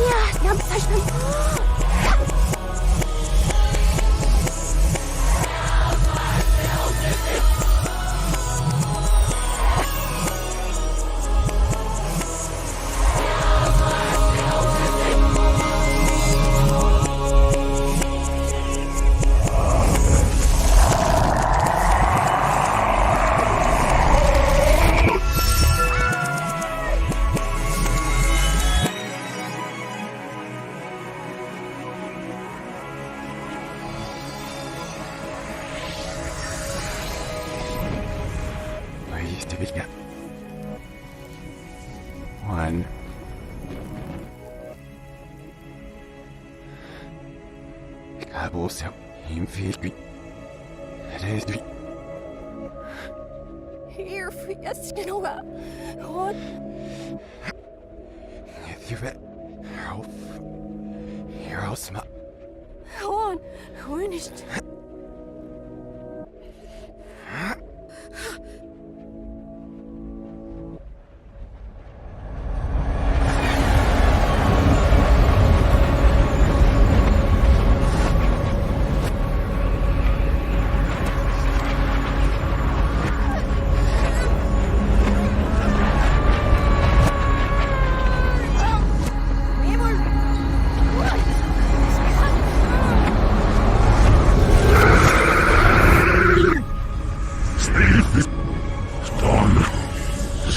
Ja, snap, Please do it. One. 가보세요. 힘필기. 레디. Here for Yaskinoa. What? You've help. Heroes ma. On. When is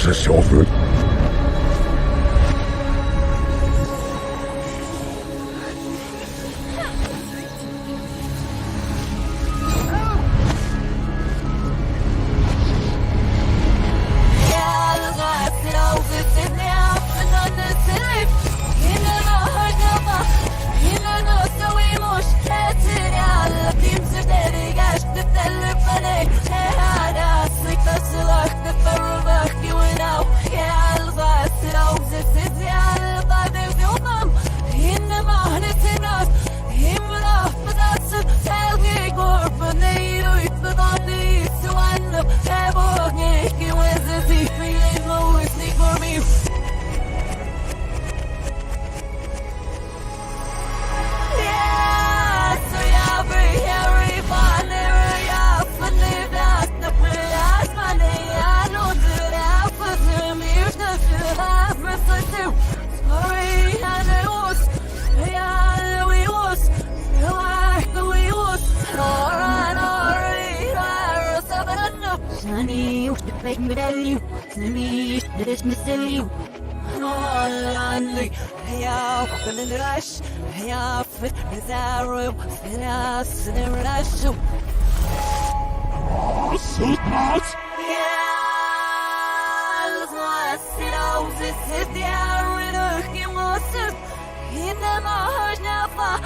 This is over. Sunny, make me tell you, me, this me tell you. Yeah, open the rush, yeah, fit with arrow, fit us in the rush. In the marsh now,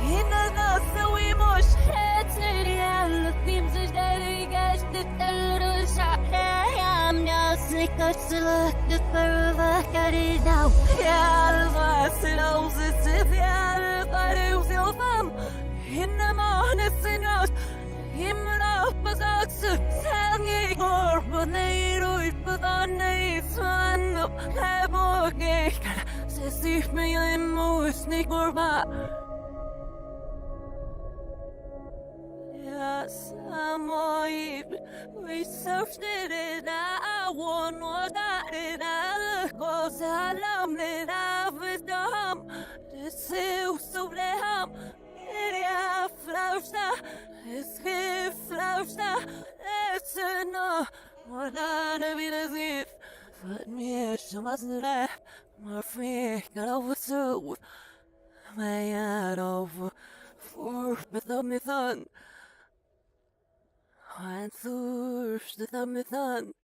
in the north, we must head to the end. Themes are steady, guys, the little shot. I'm just sick of the further got it now. Yeah, I knows it's if you are, but it was your fun. In the morning, in us, in the upper socks, hanging or but they do it, but on the sun, I walk it. See me in more sneak or back. Yes, I'm all even. We searched it, I want more that it. I goes along it, I was dumb. This is so damn. Yeah, flowers, it's here, flowers, it's enough. More than a bit of it. But me, she wasn't there. My feet got over so. My head over. For without me thun. I'm thirst without me thun.